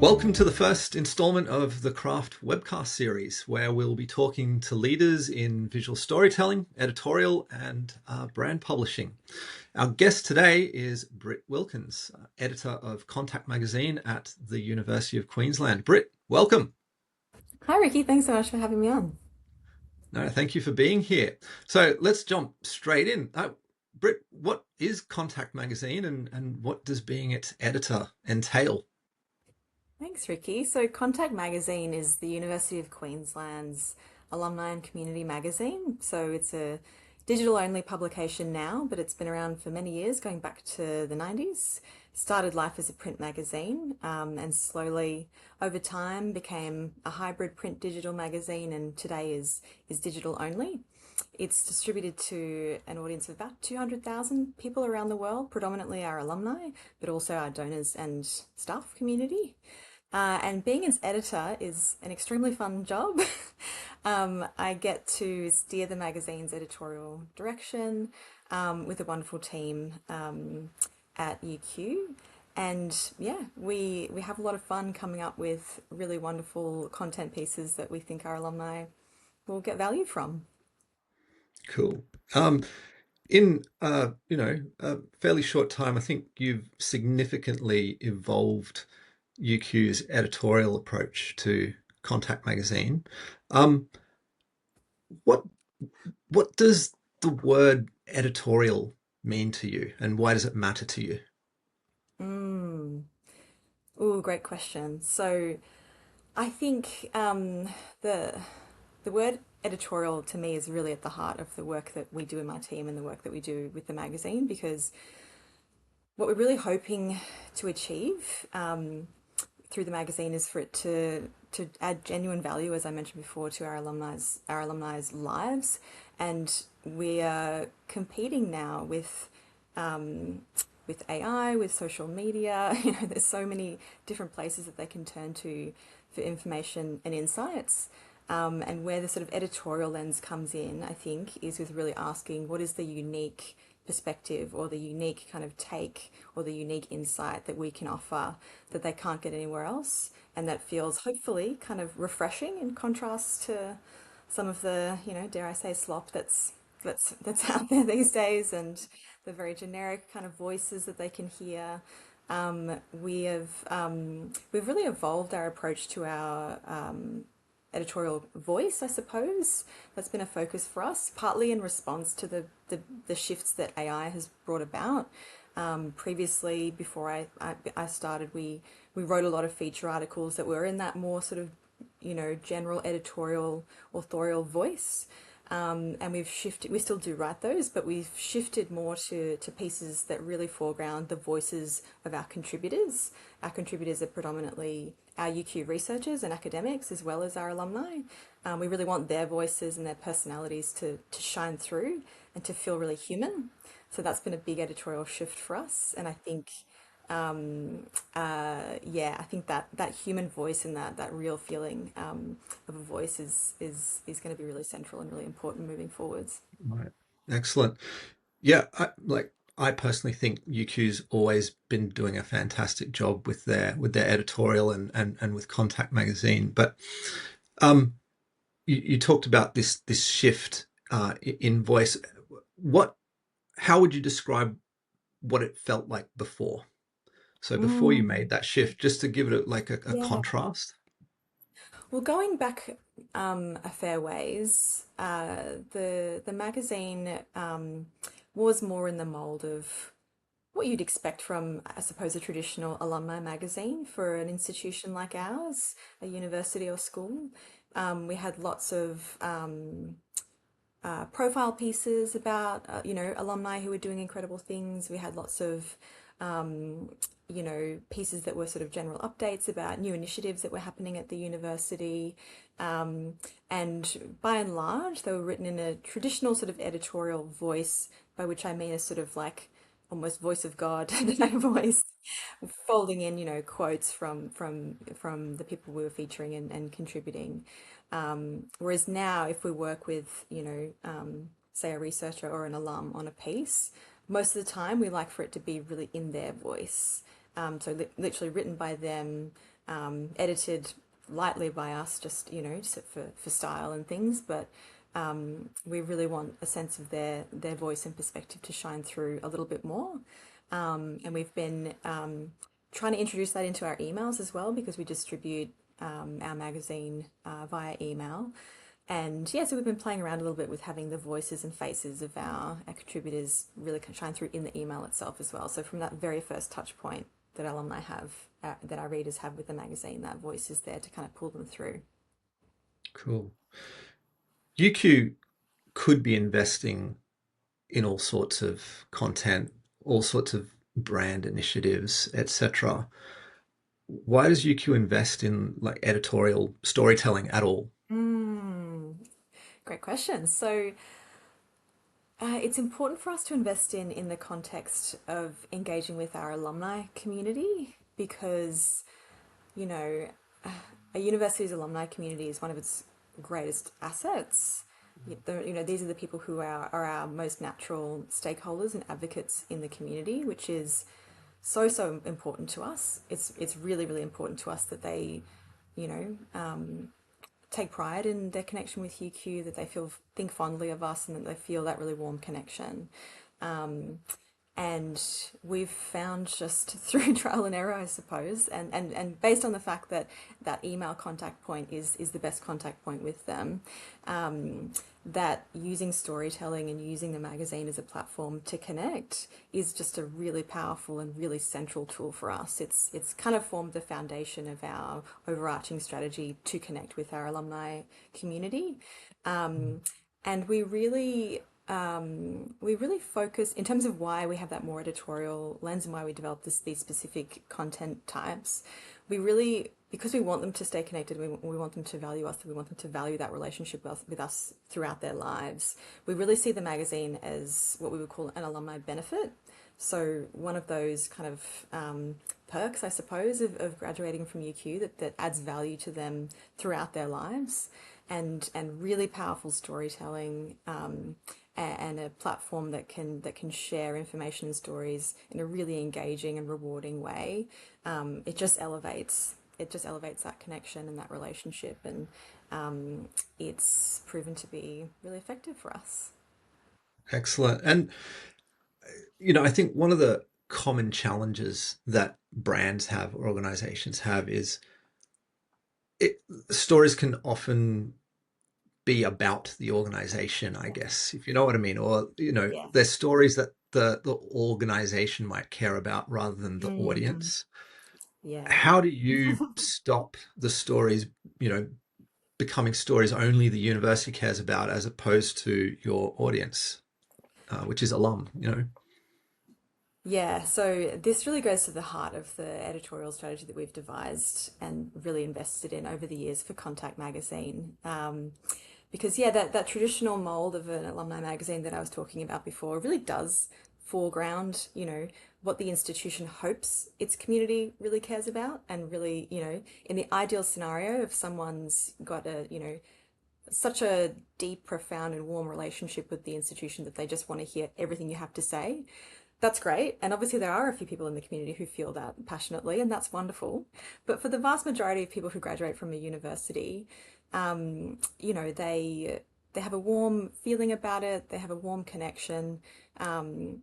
Welcome to the first installment of the Craft webcast series, where we'll be talking to leaders in visual storytelling, editorial, and brand publishing. Our guest today is Britt Wilkins, editor of Contact Magazine at the University of Queensland. Britt, welcome. Hi, Ricky. Thanks so much for having me on. No, thank you for being here. So let's jump straight in. Britt, what is Contact Magazine and what does being its editor entail? Thanks, Ricky. So, Contact Magazine is the University of Queensland's alumni and community magazine. So, it's a digital only publication now, but it's been around for many years, going back to the 90s. Started life as a print magazine and slowly over time became a hybrid print digital magazine, and today is digital only. It's distributed to an audience of about 200,000 people around the world, predominantly our alumni, but also our donors and staff community. And being its editor is an extremely fun job. I get to steer the magazine's editorial direction with a wonderful team at UQ. And yeah, we have a lot of fun coming up with really wonderful content pieces that we think our alumni will get value from. Cool. In a fairly short time, I think you've significantly evolved UQ's editorial approach to Contact Magazine. Um, what what does the word editorial mean to you, and why does it matter to you? Mm. Oh, great question. So I think the the word editorial to me is really at the heart of the work that we do in my team and the work that we do with the magazine, because what we're really hoping to achieve through the magazine is for it to add genuine value, as I mentioned before, to our alumni's lives. And we are competing now with AI, with social media. There's so many different places that they can turn to for information and insights. And where the sort of editorial lens comes in, I think, is with really asking what is the unique perspective or the unique kind of take or the unique insight that we can offer that they can't get anywhere else, and that feels hopefully kind of refreshing in contrast to some of the, dare I say, slop that's out there these days, and the very generic kind of voices that they can hear. We've really evolved our approach to our editorial voice, I suppose. That's been a focus for us, partly in response to the shifts that AI has brought about. Previously, before I started, we wrote a lot of feature articles that were in that more sort of, general editorial authorial voice. And we've shifted, we still do write those, but we've shifted more to pieces that really foreground the voices of our contributors. Our contributors are predominantly our UQ researchers and academics, as well as our alumni. We really want their voices and their personalities to shine through and to feel really human. So that's been a big editorial shift for us. And I think yeah, I think that human voice and that real feeling of a voice is going to be really central and really important moving forwards. Right. Excellent. Yeah, I personally think UQ's always been doing a fantastic job with their editorial and with Contact Magazine. But um, you talked about this shift in voice. What How would you describe what it felt like before? So before you Mm, made that shift, just to give it a yeah. contrast. Well, going back a fair ways, the magazine was more in the mold of what you'd expect from, I suppose, a traditional alumni magazine for an institution like ours, a university or school. We had lots of profile pieces about, alumni who were doing incredible things. We had lots of, pieces that were sort of general updates about new initiatives that were happening at the university. Um, and by and large, they were written in a traditional sort of editorial voice, by which I mean a sort of like almost voice of God type voice, folding in, quotes from the people we were featuring and contributing. Whereas now, if we work with, say a researcher or an alum on a piece, most of the time we like for it to be really in their voice. So literally written by them, edited lightly by us, just just for style and things. But we really want a sense of their voice and perspective to shine through a little bit more. And we've been trying to introduce that into our emails as well, because we distribute our magazine via email. And yeah, so we've been playing around a little bit with having the voices and faces of our contributors really shine through in the email itself as well. So from that very first touch point that alumni have, that our readers have with the magazine, that voice is there to kind of pull them through. Cool. UQ could be investing in all sorts of content, all sorts of brand initiatives, etc. Why does UQ invest in like editorial storytelling at all? Mm, great question. So it's important for us to invest in the context of engaging with our alumni community, because you know a university's alumni community is one of its greatest assets. These are the people who are our most natural stakeholders and advocates in the community, which is so important to us. It's really important to us that they, you know, take pride in their connection with UQ, that they think fondly of us, and that they feel that really warm connection. Um, and we've found, just through trial and error, I suppose, and based on the fact that that email contact point is the best contact point with them, that using storytelling and using the magazine as a platform to connect is just a really powerful and really central tool for us. It's kind of formed the foundation of our overarching strategy to connect with our alumni community. And we really focus in terms of why we have that more editorial lens and why we develop these specific content types. We really, because we want them to stay connected, we want them to value us, we want them to value that relationship with us throughout their lives. We really see the magazine as what we would call an alumni benefit. So one of those kind of perks, I suppose, of graduating from UQ that adds value to them throughout their lives, and really powerful storytelling, and a platform that can share information and stories in a really engaging and rewarding way. It just elevates that connection and that relationship, and it's proven to be really effective for us. Excellent. And I think one of the common challenges that brands have or organizations have is it stories can often be about the organization, I guess, if you know what I mean. Or, Yeah. there's stories that the organization might care about rather than the Mm, audience. yeah. How do you stop the stories, you know, becoming stories only the university cares about as opposed to your audience, which is alum? Yeah, so this really goes to the heart of the editorial strategy that we've devised and really invested in over the years for Contact Magazine. Because, yeah, that traditional mold of an alumni magazine that I was talking about before really does foreground, what the institution hopes its community really cares about. And really, in the ideal scenario, if someone's got such a deep, profound, and warm relationship with the institution that they just want to hear everything you have to say, that's great. And obviously, there are a few people in the community who feel that passionately, and that's wonderful. But for the vast majority of people who graduate from a university, they have a warm feeling about it. They have a warm connection. Um,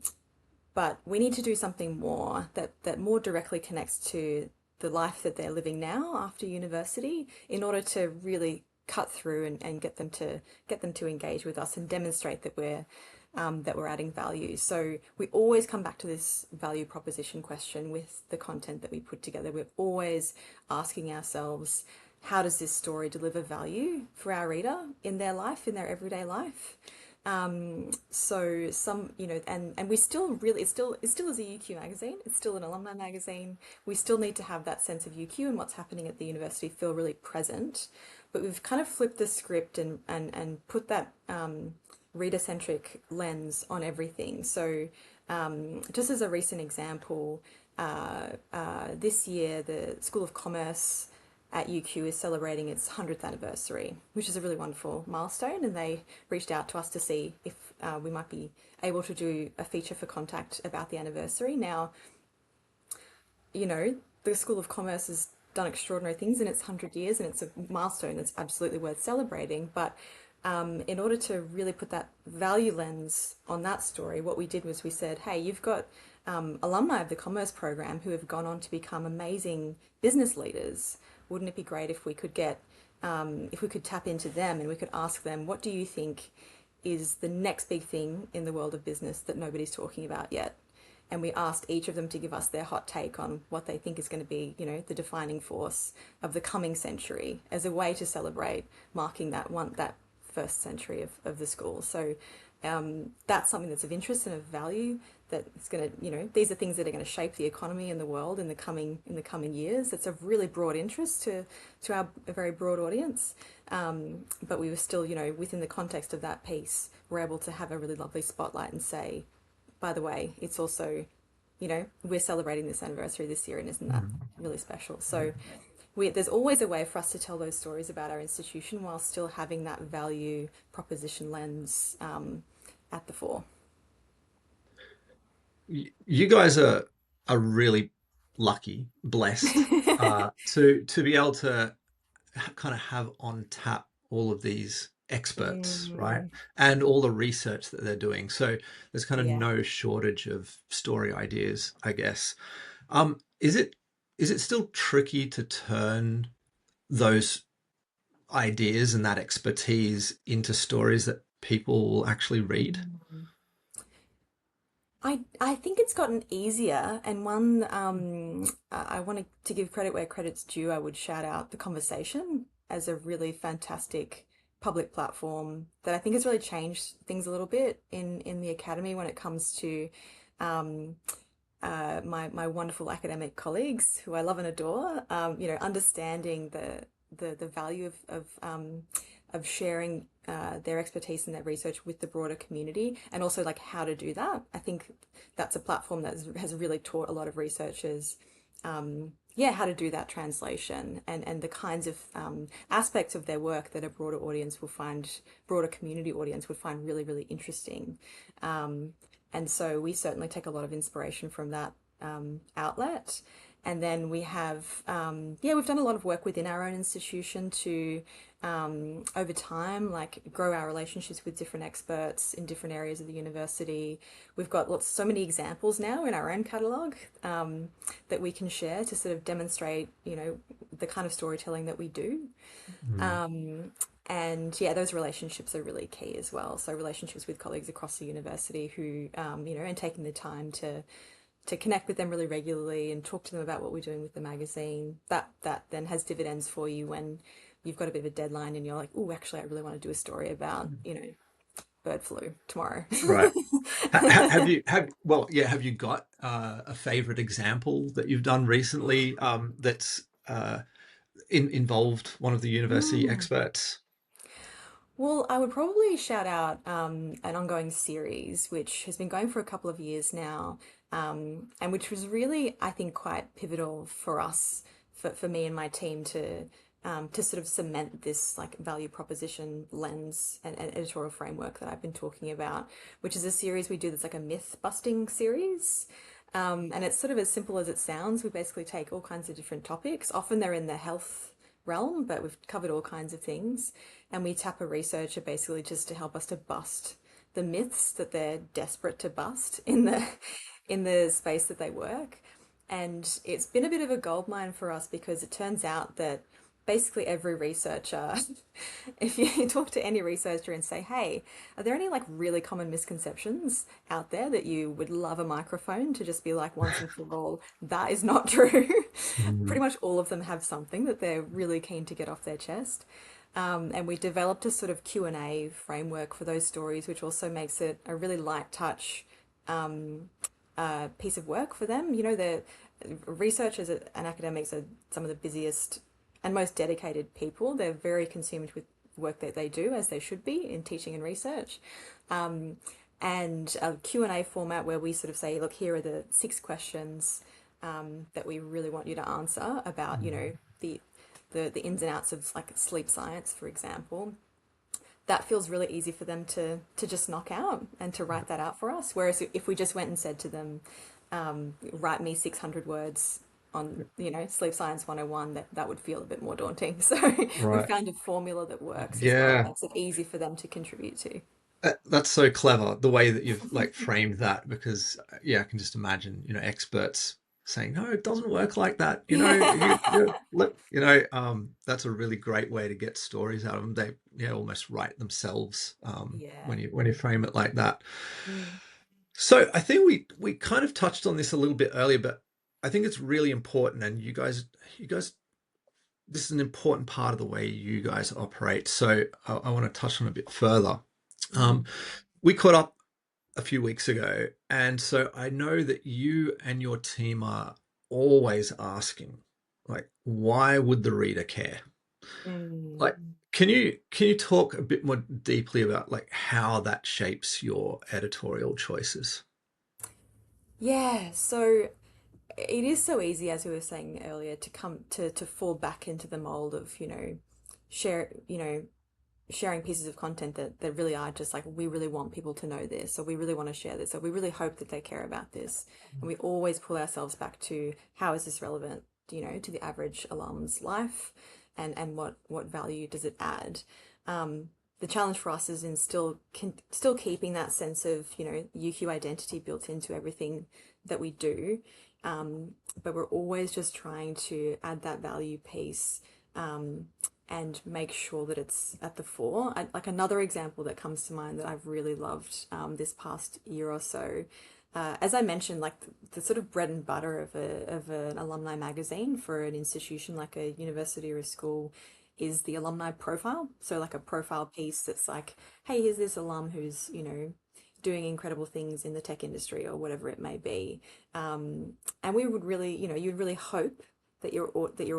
but we need to do something more that more directly connects to the life that they're living now after university, in order to really cut through and get them to engage with us and demonstrate that we're adding value. So we always come back to this value proposition question with the content that we put together. We're always asking ourselves, how does this story deliver value for our reader in their life, in their everyday life? So some, and we still really, it still is a UQ magazine. It's still an alumni magazine. We still need to have that sense of UQ and what's happening at the university feel really present. But we've kind of flipped the script and put that reader centric lens on everything. So, just as a recent example, this year the School of Commerce at UQ is celebrating its 100th anniversary, which is a really wonderful milestone. And they reached out to us to see if we might be able to do a feature for Contact about the anniversary. Now, the School of Commerce is done extraordinary things in its 100 years, and it's a milestone that's absolutely worth celebrating. But in order to really put that value lens on that story, what we did was we said, hey, you've got alumni of the commerce program who have gone on to become amazing business leaders. Wouldn't it be great if we could get, if we could tap into them and we could ask them, what do you think is the next big thing in the world of business that nobody's talking about yet? And we asked each of them to give us their hot take on what they think is going to be, the defining force of the coming century, as a way to celebrate marking that first century of the school. So that's something that's of interest and of value. That it's going to, these are things that are going to shape the economy and the world in the coming years. It's of really broad interest to our a very broad audience. But we were still, within the context of that piece, we're able to have a really lovely spotlight and say, by the way, it's also, we're celebrating this anniversary this year, and isn't that really special? So there's always a way for us to tell those stories about our institution while still having that value proposition lens at the fore. You guys are really lucky, blessed, to be able to kind of have on tap all of these experts, right? Mm, And all the research that they're doing. So there's kind of yeah. no shortage of story ideas, I guess. Is it still tricky to turn those ideas and that expertise into stories that people will actually read? Mm. I think it's gotten easier, and one I wanted to give credit where credit's due. I would shout out The Conversation as a really fantastic public platform that I think has really changed things a little bit in the academy when it comes to um, my wonderful academic colleagues who I love and adore. Understanding the value of sharing their expertise and their research with the broader community, and also like how to do that. I think that's a platform that has really taught a lot of researchers, how to do that translation, and the kinds of aspects of their work that a broader community audience would find really, really interesting. And so we certainly take a lot of inspiration from that outlet. And then we have, we've done a lot of work within our own institution to, over time, like grow our relationships with different experts in different areas of the university. We've got so many examples now in our own catalogue that we can share to sort of demonstrate, the kind of storytelling that we do. Mm. And yeah, those relationships are really key as well. So relationships with colleagues across the university who, and taking the time to connect with them really regularly and talk to them about what we're doing with the magazine. That then has dividends for you when you've got a bit of a deadline and you're like, oh, actually, I really want to do a story about, bird flu tomorrow. Right. Have you got a favorite example that you've done recently that's involved one of the university Mm. experts? Well, I would probably shout out an ongoing series which has been going for a couple of years now, and which was really, I think, quite pivotal for us, for me and my team to sort of cement this like value proposition lens and editorial framework that I've been talking about, which is a series we do that's like a myth busting series. And it's sort of as simple as it sounds. We basically take all kinds of different topics. Often they're in the health realm, but we've covered all kinds of things. And we tap a researcher basically just to help us to bust the myths that they're desperate to bust in the space that they work. And it's been a bit of a goldmine for us because it turns out that basically every researcher, if you talk to any researcher and say, hey, are there any like really common misconceptions out there that you would love a microphone to just be like once and for all, that is not true. Mm. Pretty much all of them have something that they're really keen to get off their chest. And we developed a sort of Q&A framework for those stories, which also makes it a really light touch piece of work for them. The researchers and academics are some of the busiest and most dedicated people. They're very consumed with the work that they do, as they should be in teaching and research. And a Q&A format where we sort of say, look, here are the 6 questions that we really want you to answer about, the ins and outs of like sleep science, for example. That feels really easy for them to just knock out and to write that out for us. Whereas if we just went and said to them, write me 600 words on, Sleep Science 101, that would feel a bit more daunting. So we Right. found a formula that works as well, Yeah. makes it easy for them to contribute to. That's so clever, the way that you've like framed that, because yeah, I can just imagine, experts saying, no, it doesn't work like that. Look, that's a really great way to get stories out of them. They, yeah, almost write themselves, Yeah. when you frame it like that. Mm. So I think we kind of touched on this a little bit earlier, but I think it's really important, and you guys, this is an important part of the way you guys operate. So I want to touch on a bit further. Mm. Um, we caught up a few weeks ago, and so I know that you and your team are always asking, like, why would the reader care? Mm. Like, can you talk a bit more deeply about like how that shapes your editorial choices? Yeah, so it is so easy, as we were saying earlier, to come to fall back into the mold of, share, sharing pieces of content that really are just like, we really want people to know this, or we really want to share this, or we really hope that they care about this. And we always pull ourselves back to, how is this relevant, to the average alum's life, and what value does it add? The challenge for us is in still keeping that sense of, UQ identity built into everything that we do. But we're always just trying to add that value piece, and make sure that it's at the fore. Like another example that comes to mind that I've really loved, this past year or so, as I mentioned, like the sort of bread and butter of an alumni magazine for an institution like a university or a school is the alumni profile. So like a profile piece that's like, hey, here's this alum who's, doing incredible things in the tech industry or whatever it may be. And we would really, you'd really hope that your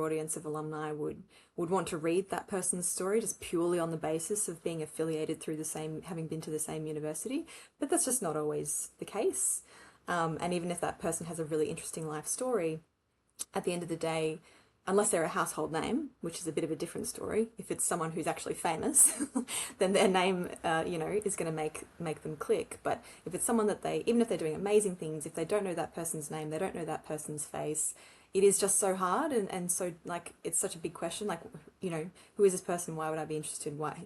audience of alumni would want to read that person's story just purely on the basis of being affiliated through the same, having been to the same university. But that's just not always the case. And even if that person has a really interesting life story, at the end of the day, unless they're a household name, which is a bit of a different story, if it's someone who's actually famous, then their name, is going to make them click. But if it's someone that they, even if they're doing amazing things, if they don't know that person's name, they don't know that person's face, it is just so hard, and so like it's such a big question. Like, who is this person? Why would I be interested? Why,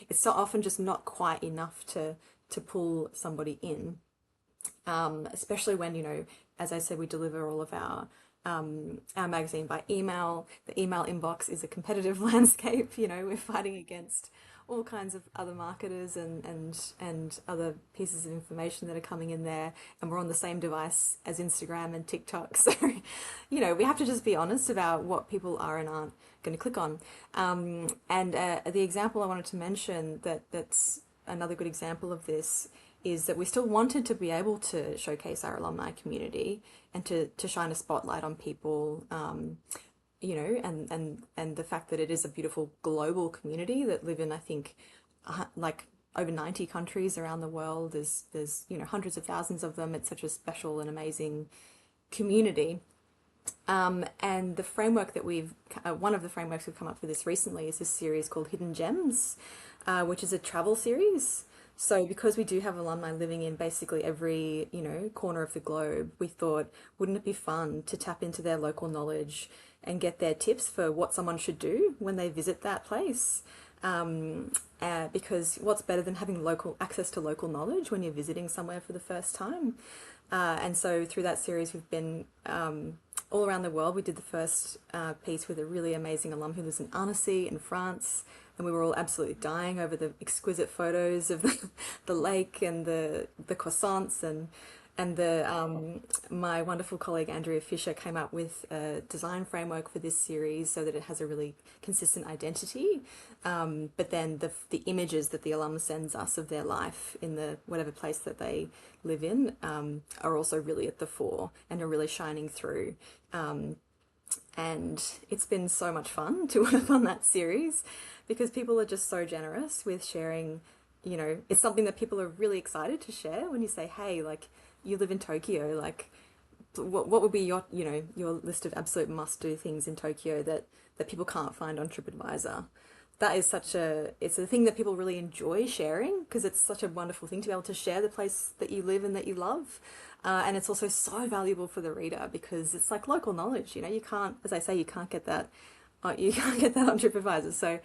it's so often just not quite enough to pull somebody in, especially when, as I said, we deliver all of our magazine by email. The email inbox is a competitive landscape. We're fighting against all kinds of other marketers and other pieces of information that are coming in there, and we're on the same device as Instagram and TikTok. So, we have to just be honest about what people are and aren't going to click on. And the example I wanted to mention that's another good example of this is that we still wanted to be able to showcase our alumni community and to shine a spotlight on people, and the fact that it is a beautiful global community that live in, I think, like over 90 countries around the world. There's hundreds of thousands of them. It's such a special and amazing community. And the framework that one of the frameworks we've come up with this recently is this series called Hidden Gems, which is a travel series. So because we do have alumni living in basically every, corner of the globe, we thought, wouldn't it be fun to tap into their local knowledge and get their tips for what someone should do when they visit that place? Because what's better than having local access to local knowledge when you're visiting somewhere for the first time? And so through that series, we've been all around the world. We did the first piece with a really amazing alum who lives in Annecy in France, and we were all absolutely dying over the exquisite photos of the lake and the croissants, and my wonderful colleague Andrea Fisher came up with a design framework for this series so that it has a really consistent identity. But then the images that the alum sends us of their life in the whatever place that they live in, are also really at the fore and are really shining through. And it's been so much fun to work on that series because people are just so generous with sharing. It's something that people are really excited to share when you say, hey, like, you live in Tokyo, like, what would be your list of absolute must do things in Tokyo that people can't find on TripAdvisor? that is such a it's a thing that people really enjoy sharing because it's such a wonderful thing to be able to share the place that you live and that you love. And it's also so valuable for the reader because it's like local knowledge. You know, you can't, as I say, you can't get that. You can't get that on TripAdvisor. So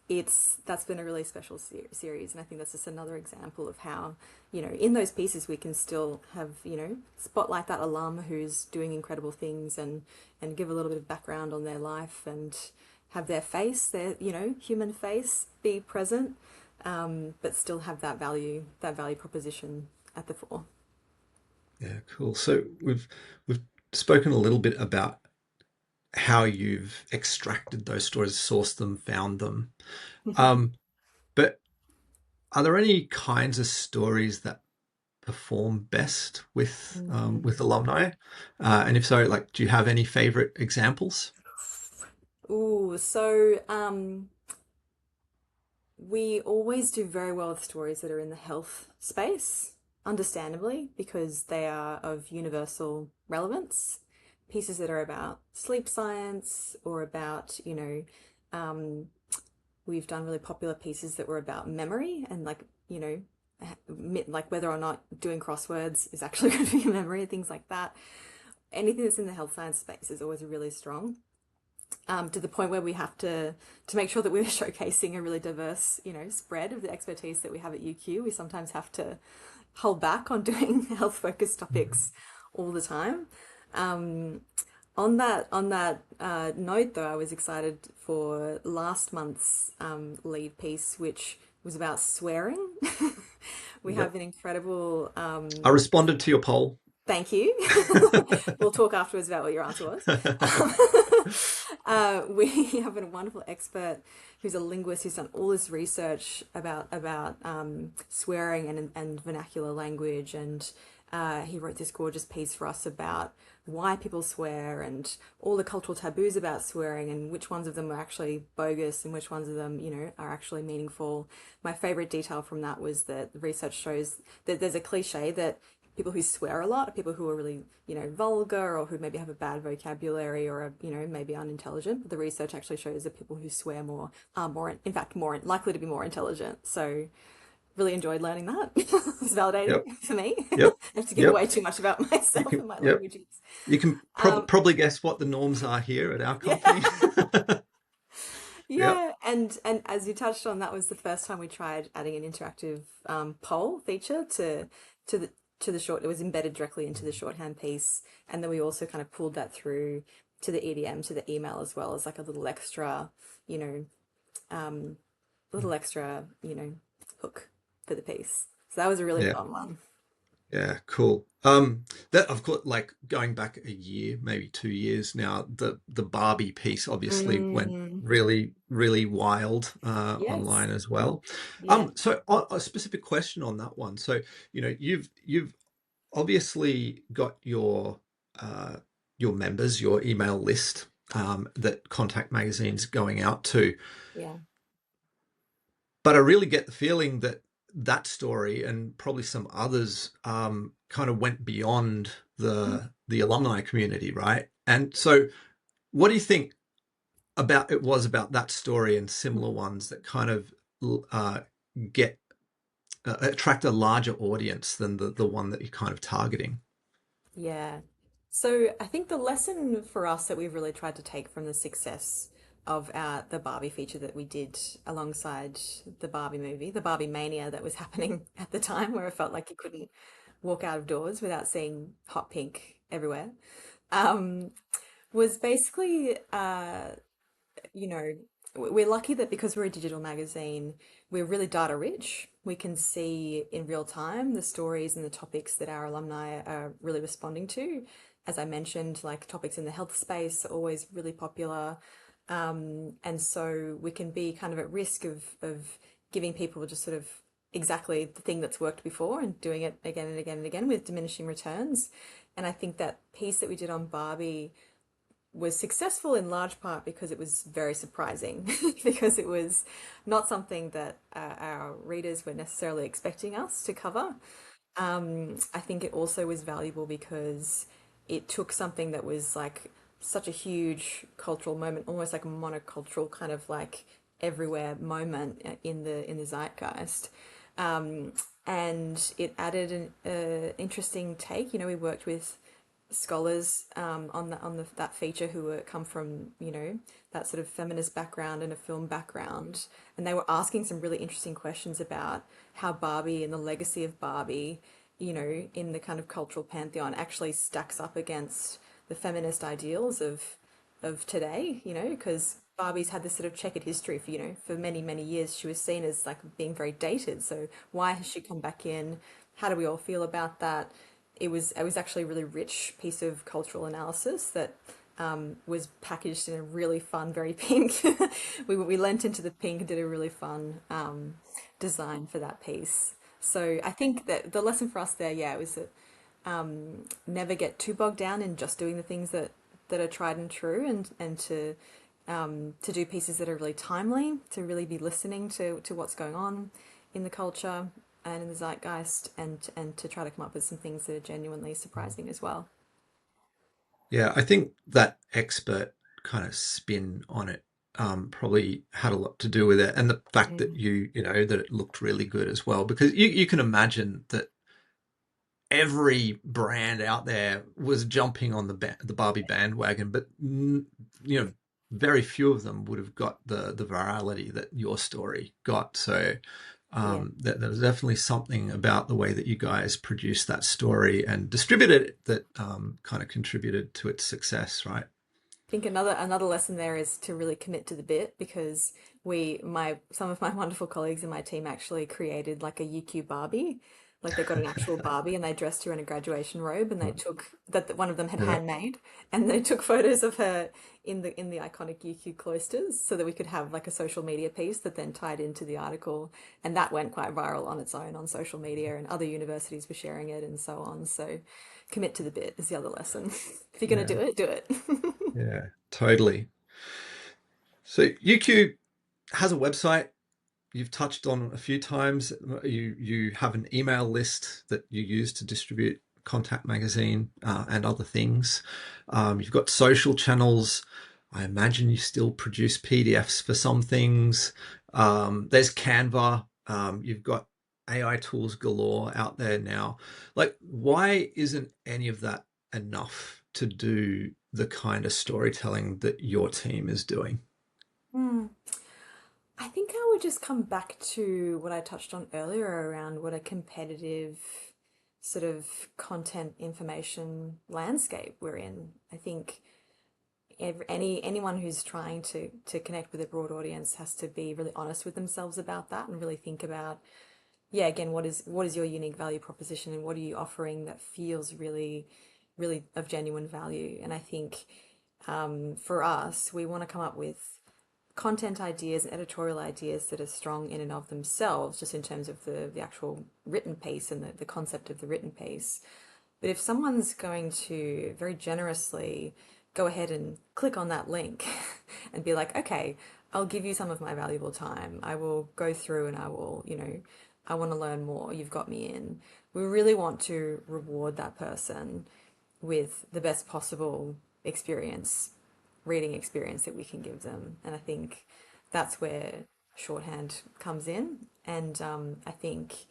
it's that's been a really special series, and I think that's just another example of how, you know, in those pieces we can still have, you know, spotlight that alum who's doing incredible things and give a little bit of background on their life and have their face, their, you know, human face be present, but still have that value proposition at the fore. Yeah, cool. So we've spoken a little bit about how you've extracted those stories, sourced them, found them. Um, but are there any kinds of stories that perform best with Mm. alumni? And if so, like, do you have any favorite examples? Ooh, so we always do very well with stories that are in the health space, understandably, because they are of universal relevance. Pieces that are about sleep science or about, you know, um, we've done really popular pieces that were about memory and, like, you know, like whether or not doing crosswords is actually going to be a memory, things like that. Anything that's in the health science space is always really strong, to the point where we have to make sure that we're showcasing a really diverse, you know, spread of the expertise that we have at UQ. We sometimes have to hold back on doing health focused topics all the time. Um, on that note, though, I was excited for last month's lead piece, which was about swearing. We have Yep. an incredible I responded to your poll. thank you. We'll talk afterwards about what your answer was. Um, we have a wonderful expert who's a linguist who's done all this research about swearing and vernacular language, and he wrote this gorgeous piece for us about why people swear and all the cultural taboos about swearing and which ones of them are actually bogus and which ones of them, you know, are actually meaningful. My favorite detail from that was that the research shows that there's a cliche that people who swear a lot are people who are really, you know, vulgar or who maybe have a bad vocabulary or are, you know, maybe unintelligent. But the research actually shows that people who swear more are more, in fact, more likely to be more intelligent. So really enjoyed learning that. It's validating Yep. for me. I Yep. have to give Yep. away too much about You myself can. and my Yep. languages. You can Um, probably guess what the norms are here at our yeah, company. Yep. yeah, and as you touched on, that was the first time we tried adding an interactive poll feature to the to the short. It was embedded directly into the shorthand piece, and then we also kind of pulled that through to the EDM, to the email as well as like a little extra, you know, um, little extra, you know, hook for the piece. So that was a really Yeah. fun one. Yeah, cool. That of course, like going back a year, maybe 2 years now, the Barbie piece obviously went Mm, really wild yes. online as well. Yeah. So a specific question on that one. So, you know, you've obviously got uh, your members, your email list that Contact Magazine's going out to. Yeah. But I really get the feeling that that story and probably some others kind of went beyond the alumni community, right? And so, what do you think about that story and similar ones that kind of uh, get attract a larger audience than the one that you're kind of targeting? Yeah. So I think the lesson for us that we've really tried to take from the success of the Barbie feature that we did alongside the Barbie movie, the Barbie mania that was happening at the time, where it felt like you couldn't walk out of doors without seeing hot pink everywhere, um, was basically you know, we're lucky that because we're a digital magazine, we're really data rich. We can see in real time the stories and the topics that our alumni are really responding to. As I mentioned, like topics in the health space are always really popular. And so we can be kind of at risk of giving people just sort of exactly the thing that's worked before and doing it again and again and again with diminishing returns. And I think that piece that we did on Barbie was successful in large part because it was very surprising, because it was not something that our readers were necessarily expecting us to cover. I think it also was valuable because it took something that was like such a huge cultural moment, almost like a monocultural kind of like everywhere moment in the zeitgeist. Um, and it added an interesting take. You know, we worked with scholars on that feature who were come from, you know, that sort of feminist background and a film background, and they were asking some really interesting questions about how Barbie and the legacy of Barbie, you know, in the kind of cultural pantheon actually stacks up against the feminist ideals of today, you know, because Barbie's had this sort of checkered history for, you know, for many, many years. She was seen as like being very dated. So why has she come back in? How do we all feel about that? It was actually a really rich piece of cultural analysis that was packaged in a really fun, very pink. We lent into the pink and did a really fun design for that piece. So I think that the lesson for us there, yeah, was that never get too bogged down in just doing the things that are tried and true, and to do pieces that are really timely, to really be listening to what's going on in the culture and in the zeitgeist, and to try to come up with some things that are genuinely surprising as well. Yeah, I think that expert kind of spin on it probably had a lot to do with it, and the fact that Mm. you know that it looked really good as well, because you can imagine that every brand out there was jumping on the Barbie bandwagon, but you know, very few of them would have got the virality that your story got. So Yeah. there's definitely something about the way that you guys produced that story and distributed it that kind of contributed to its success, right? I think another lesson there is to really commit to the bit, because we my some of my wonderful colleagues in my team actually created like a UQ Barbie. Like they got an actual Barbie and they dressed her in a graduation robe, and they took that one of them had Yeah. handmade, and they took photos of her in the iconic UQ cloisters so that we could have like a social media piece that then tied into the article, and that went quite viral on its own on social media, and other universities were sharing it and so on. So commit to the bit is the other lesson. If you're going to Yeah. do it, do it. Yeah. Totally. So UQ has a website. You've touched on a few times. You have an email list that you use to distribute Contact Magazine and other things. You've got social channels. I imagine you still produce PDFs for some things. There's Canva. You've got AI tools galore out there now. Like, why isn't any of that enough to do the kind of storytelling that your team is doing? Hmm. I think I would just come back to what I touched on earlier around what a competitive sort of content information landscape we're in. I think anyone who's trying to connect with a broad audience has to be really honest with themselves about that, and really think about, yeah, again, what is your unique value proposition, and what are you offering that feels really, really of genuine value. And I think for us, we want to come up with content ideas and editorial ideas that are strong in and of themselves, just in terms of the actual written piece and the concept of the written piece. But if someone's going to very generously go ahead and click on that link and be like, okay, I'll give you some of my valuable time. I will go through and I will, you know, I want to learn more. You've got me in. We really want to reward that person with the best possible experience, reading experience that we can give them. And I think that's where shorthand comes in. And I think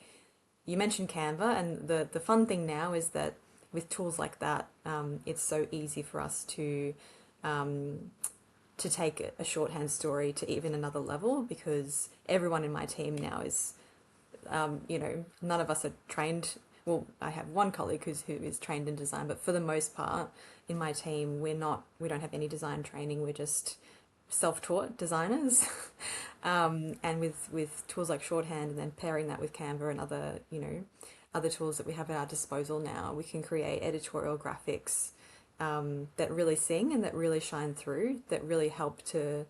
you mentioned Canva, and the fun thing now is that with tools like that, it's so easy for us to take a shorthand story to even another level, because everyone in my team now is, you know, none of us are trained. Well, I have one colleague who is trained in design, but for the most part, in my team, we don't have any design training. We're just self-taught designers, and with tools like shorthand, and then pairing that with Canva and other, you know, other tools that we have at our disposal now, we can create editorial graphics that really sing and that really shine through, that really help to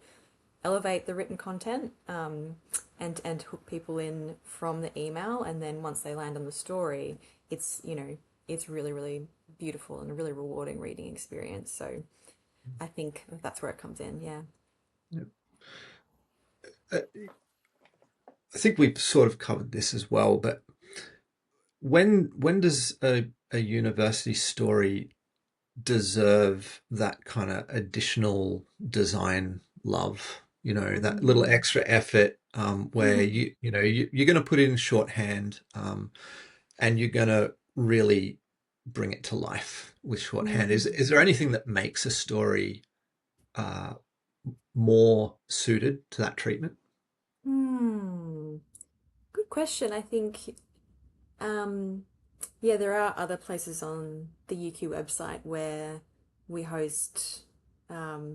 elevate the written content, and hook people in from the email, and then once they land on the story, it's, you know, it's really, really beautiful and a really rewarding reading experience. So I think that's where it comes in. Yeah. I think we've sort of covered this as well, but when does a university story deserve that kind of additional design love, that little Mm. extra effort, where you're going to put in shorthand, and you're going to really bring it to life with shorthand. Mm. Is there anything that makes a story uh, more suited to that treatment? Hmm. Good question. I think, um, yeah, there are other places on the UQ website where we host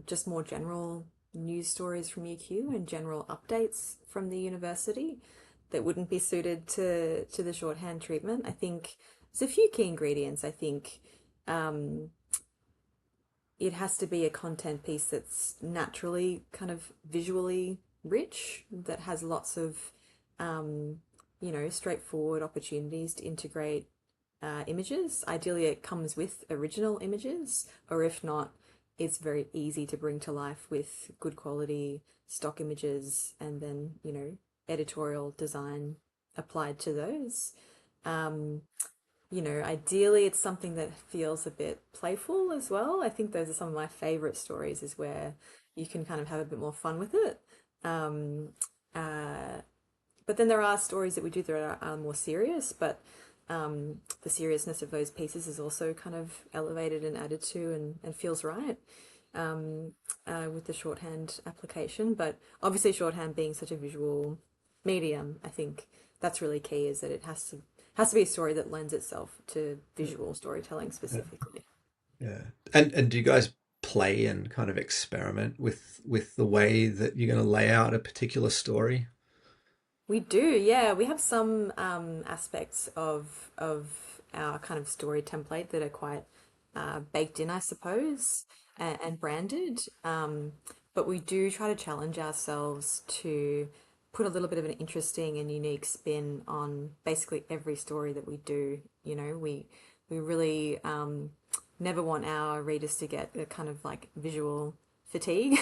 just more general news stories from UQ and general updates from the university that wouldn't be suited to the shorthand treatment. I think there's a few key ingredients. I think um, it has to be a content piece that's naturally kind of visually rich, that has lots of, um, straightforward opportunities to integrate images. Ideally, it comes with original images, or if not, it's very easy to bring to life with good quality stock images and then, editorial design applied to those. Um, Ideally it's something that feels a bit playful as well. I think those are some of my favorite stories, is where you can kind of have a bit more fun with it. Um, uh, but then there are stories that we do that are more serious, but the seriousness of those pieces is also kind of elevated and added to, and feels right um, with the shorthand application. But obviously, shorthand being such a visual medium, I think that's really key. Is that it has to be a story that lends itself to visual storytelling Yeah. specifically. Yeah. And do you guys play and kind of experiment with the way that you're going to lay out a particular story? We do, yeah. We have some aspects of our kind of story template that are quite baked in, I suppose, and branded. But we do try to challenge ourselves to put a little bit of an interesting and unique spin on basically every story that we do. We really never want our readers to get a kind of like visual fatigue.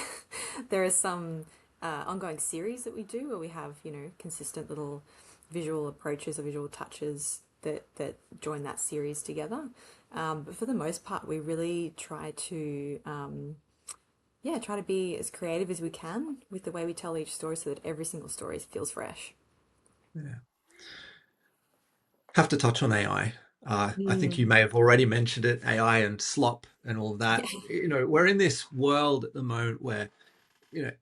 There are some ongoing series that we do where we have, consistent little visual approaches or visual touches that join that series together. But for the most part, we really try to, yeah, try to be as creative as we can with the way we tell each story, so that every single story feels fresh. Yeah. Have to touch on AI. I think Mm. you may have already mentioned it, AI and slop and all of Yeah. that. We're in this world at the moment where, you know,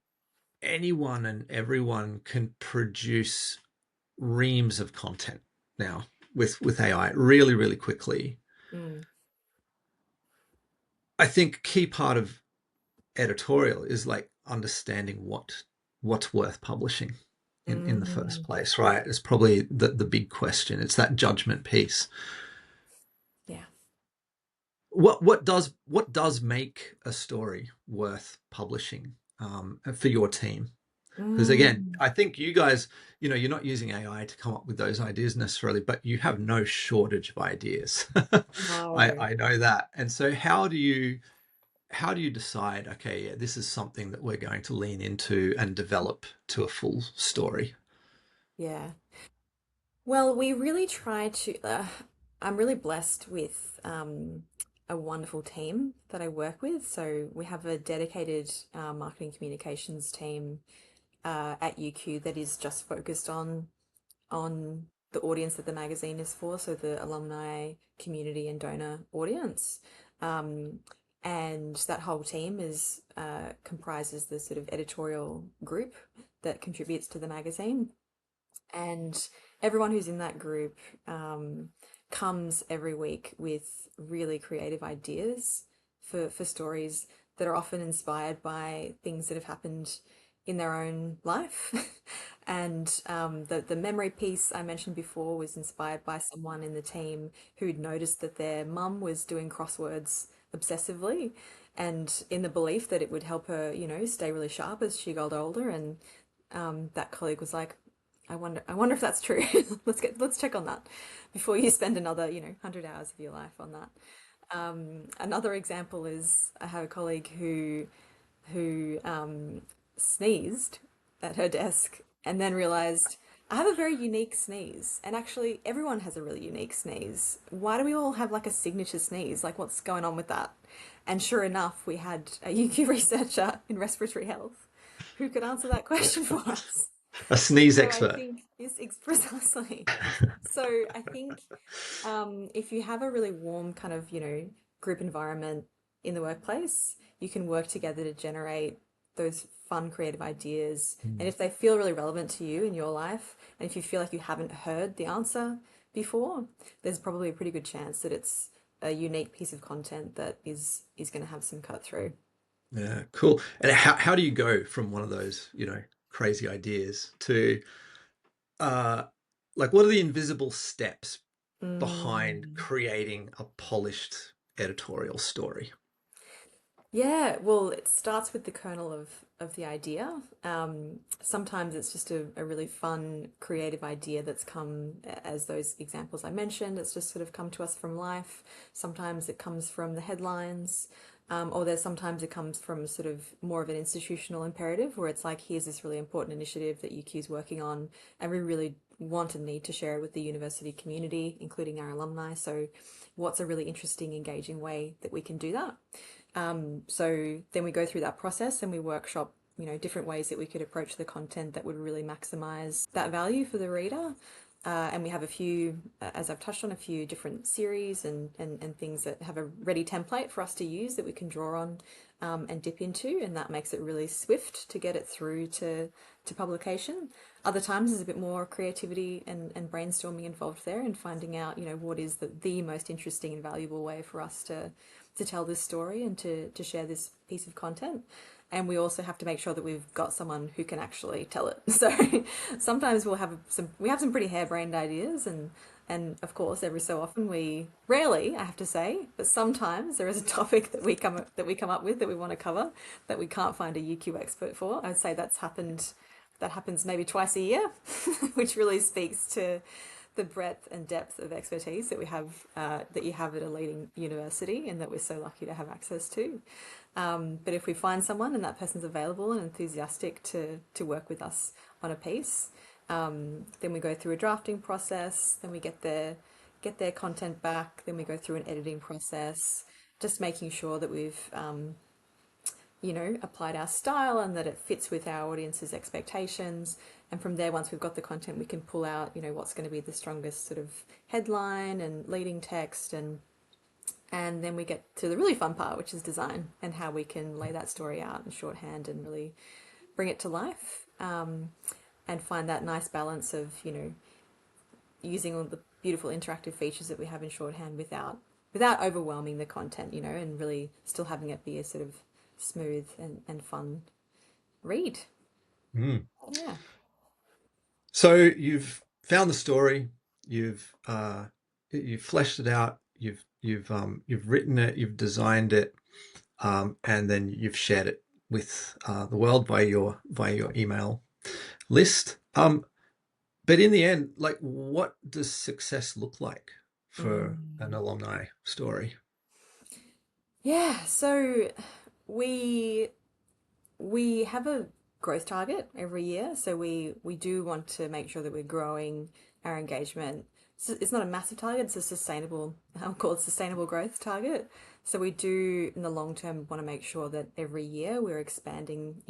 anyone and everyone can produce reams of content now with AI really, really quickly. Mm. I think a key part of editorial is like understanding what's worth publishing in the first Mm. place, right? It's probably the big question. It's that judgment piece. Yeah. What does make a story worth publishing, for your team? Because again, Mm. I think you guys, you're not using AI to come up with those ideas necessarily, but you have no shortage of ideas. No. I know that. And so how do you decide, okay, yeah, this is something that we're going to lean into and develop to a full story? Yeah. Well, we really try to. I'm really blessed with a wonderful team that I work with. So we have a dedicated marketing communications team at UQ that is just focused on the audience that the magazine is for, so the alumni community and donor audience. Um, and that whole team is comprises the sort of editorial group that contributes to the magazine. And everyone who's in that group comes every week with really creative ideas for stories that are often inspired by things that have happened in their own life. And the memory piece I mentioned before was inspired by someone in the team who'd noticed that their mum was doing crosswords obsessively, and in the belief that it would help her, stay really sharp as she got older. And that colleague was like, I wonder if that's true. Let's check on that before you spend another, 100 hours of your life on that. Another example is I have a colleague who sneezed at her desk and then realized, I have a very unique sneeze, and actually, everyone has a really unique sneeze. Why do we all have like a signature sneeze? Like, what's going on with that? And sure enough, we had a UQ researcher in respiratory health who could answer that question for us. A sneeze So I expert. think it's precisely. So I think if you have a really warm kind of, group environment in the workplace, you can work together to generate those fun, creative ideas. And Mm. if they feel really relevant to you in your life, and if you feel like you haven't heard the answer before, there's probably a pretty good chance that it's a unique piece of content that is going to have some cut through. Yeah, cool. And how do you go from one of those, crazy ideas to uh like what are the invisible steps behind Mm. creating a polished editorial story? Yeah, well, it starts with the kernel of the idea. Sometimes it's just a really fun, creative idea that's come as those examples I mentioned. It's just sort of come to us from life. Sometimes it comes from the headlines, or there's sometimes it comes from sort of more of an institutional imperative where it's like, here's this really important initiative that UQ is working on, and we really want and need to share it with the university community, including our alumni. So, what's a really interesting, engaging way that we can do that? So then we go through that process and we workshop, different ways that we could approach the content that would really maximize that value for the reader. And we have a few, as I've touched on, a few different series and things that have a ready template for us to use that we can draw on and dip into. And that makes it really swift to get it through to publication. Other times there's a bit more creativity and brainstorming involved there and finding out, what is the most interesting and valuable way for us to tell this story and to share this piece of content. And we also have to make sure that we've got someone who can actually tell it. So sometimes we have some pretty harebrained ideas, and of course every so often, we rarely, I have to say, but sometimes there is a topic that we come up with that we want to cover that we can't find a UQ expert for. I'd say that happens maybe twice a year, which really speaks to the breadth and depth of expertise that you have at a leading university, and that we're so lucky to have access to. But if we find someone and that person's available and enthusiastic to work with us on a piece, then we go through a drafting process. Then we get their content back. Then we go through an editing process, just making sure that we've applied our style and that it fits with our audience's expectations. And from there, once we've got the content, we can pull out, what's going to be the strongest sort of headline and leading text, and then we get to the really fun part, which is design and how we can lay that story out in shorthand and really bring it to life, and find that nice balance of, using all the beautiful interactive features that we have in shorthand without overwhelming the content, and really still having it be a sort of smooth and fun read. Mm. Yeah. So you've found the story, you've fleshed it out, you've written it, you've designed it, and then you've shared it with the world via your email list. But in the end, like, what does success look like for an Mm. alumni story? Yeah. So we we have a growth target every year. So we do want to make sure that we're growing our engagement. So it's not a massive target, it's a sustainable, I'll call it sustainable growth target. So we do in the long term want to make sure that every year we're expanding,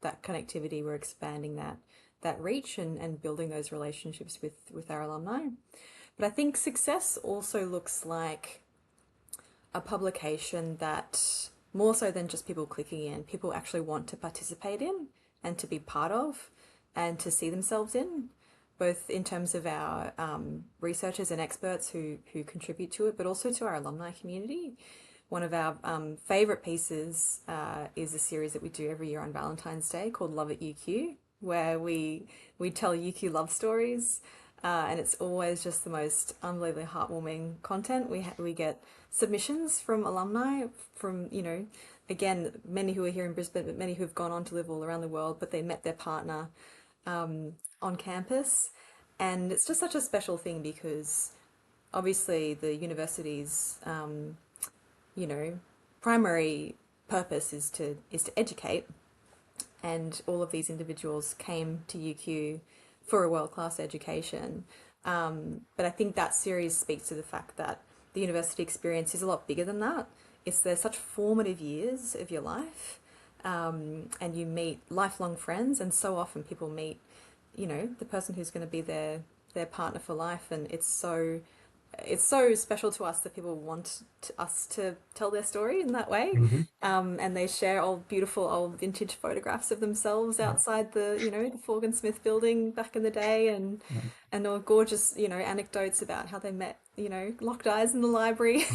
that connectivity, we're expanding that reach and building those relationships with our alumni. But I think success also looks like a publication that, more so than just people clicking in, people actually want to participate in and to be part of and to see themselves in, both in terms of our researchers and experts who contribute to it, but also to our alumni community. One of our favourite pieces is a series that we do every year on Valentine's Day called Love at UQ, where we tell UQ love stories, and it's always just the most unbelievably heartwarming content. We get submissions from alumni from, again, many who are here in Brisbane, but many who have gone on to live all around the world, but they met their partner on campus. And it's just such a special thing because obviously the university's, you know, primary purpose is to educate, and all of these individuals came to UQ for a world-class education. But I think that series speaks to the fact that the university experience is a lot bigger than that. They're such formative years of your life, and you meet lifelong friends, and so often people meet, the person who's going to be their partner for life, and it's so special to us that people want us to tell their story in that way. Hmm. And they share old, beautiful, old vintage photographs of themselves Yeah. outside the Forgan Smith building back in the day, and all gorgeous, anecdotes about how they met, locked eyes in the library.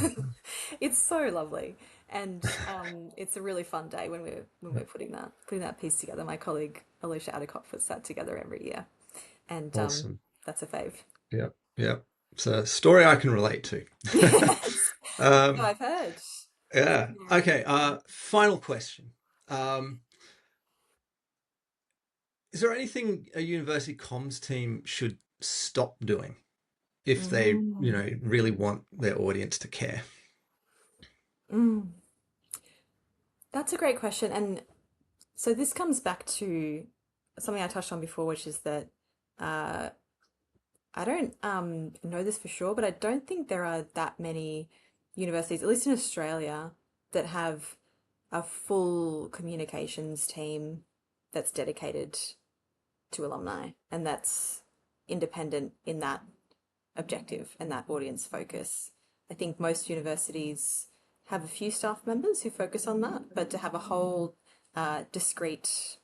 It's so lovely. And it's a really fun day when we're putting that piece together. My colleague Alicia Adicott puts that together every year, and Awesome. that's a fave. Yeah. Yeah. It's a story I can relate to. Yes, no, Um, I've heard. yeah. Yeah. Okay. Final question. Um, is there anything a university comms team should stop doing if they, Mm. really want their audience to care? Mm. That's a great question. And so this comes back to something I touched on before, which is that uh, I don't know this for sure, but I don't think there are that many universities, at least in Australia, that have a full communications team that's dedicated to alumni and that's independent in that objective and that audience focus. I think most universities have a few staff members who focus on that, but to have a whole discrete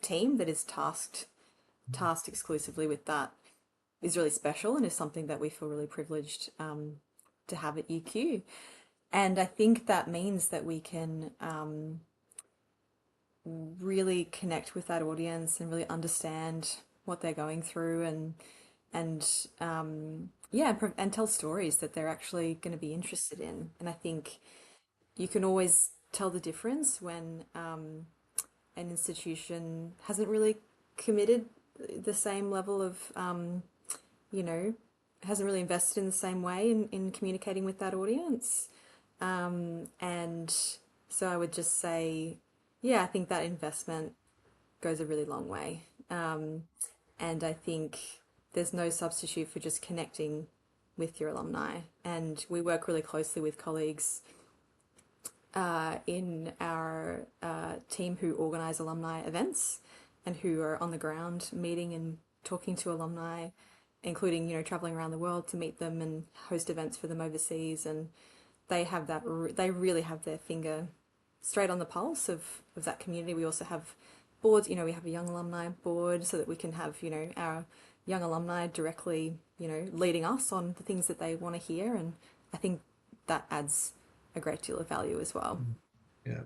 team that is tasked exclusively with that is really special and is something that we feel really privileged to have at UQ. And I think that means that we can really connect with that audience and really understand what they're going through, and yeah, and tell stories that they're actually going to be interested in. And I think you can always tell the difference when an institution hasn't really committed the same level of you know hasn't really invested in the same way in communicating with that audience. And so I would just say, yeah, I think that investment goes a really long way. And I think there's no substitute for just connecting with your alumni. And we work really closely with colleagues in our team who organise alumni events and who are on the ground meeting and talking to alumni, including traveling around the world to meet them and host events for them overseas. And they really have their finger straight on the pulse of that community. We also have boards, we have a young alumni board so that we can have, our young alumni directly, leading us on the things that they want to hear. And I think that adds a great deal of value as well. Yeah.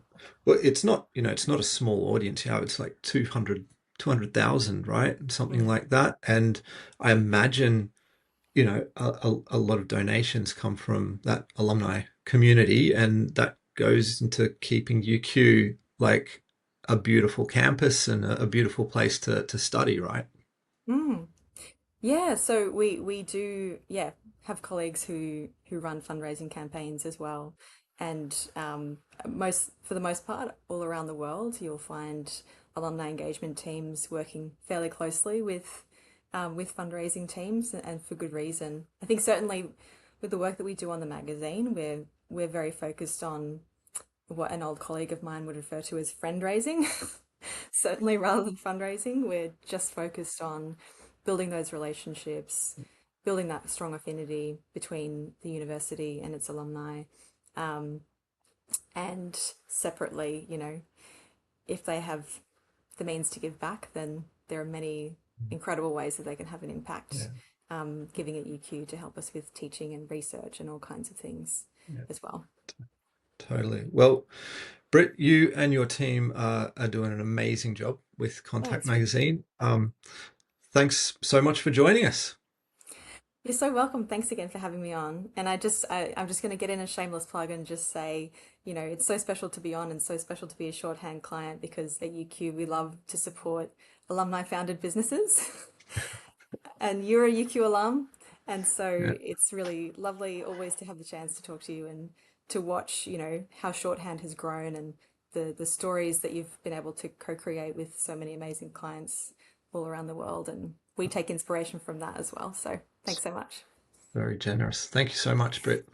Well, it's not a small audience. It's like 200,000, right? Something Mm. like that. And I imagine, a lot of donations come from that alumni community, and that goes into keeping UQ like a beautiful campus and a beautiful place to study, right? Mm. Yeah, so we do, yeah, have colleagues who run fundraising campaigns as well. And most for the most part, all around the world, you'll find alumni engagement teams working fairly closely with fundraising teams, and for good reason. I think certainly with the work that we do on the magazine, we're very focused on what an old colleague of mine would refer to as friend raising. Certainly, rather than fundraising, we're just focused on building those relationships, building that strong affinity between the university and its alumni. Um, and separately, if they have the means to give back, then there are many incredible ways that they can have an impact, Yeah. giving at UQ to help us with teaching and research and all kinds of things Yeah. as well. Totally. Well, Britt, you and your team are doing an amazing job with Contact Thanks, Ricky. Magazine. Thanks so much for joining us. You're so welcome. Thanks again for having me on. And I'm just going to get in a shameless plug and just say, it's so special to be on and so special to be a shorthand client because at UQ we love to support alumni founded businesses. And you're a UQ alum. And so Yeah. it's really lovely always to have the chance to talk to you and to watch, how shorthand has grown and the stories that you've been able to co-create with so many amazing clients all around the world, and we take inspiration from that as well. So thanks so much. Very generous. Thank you so much, Britt.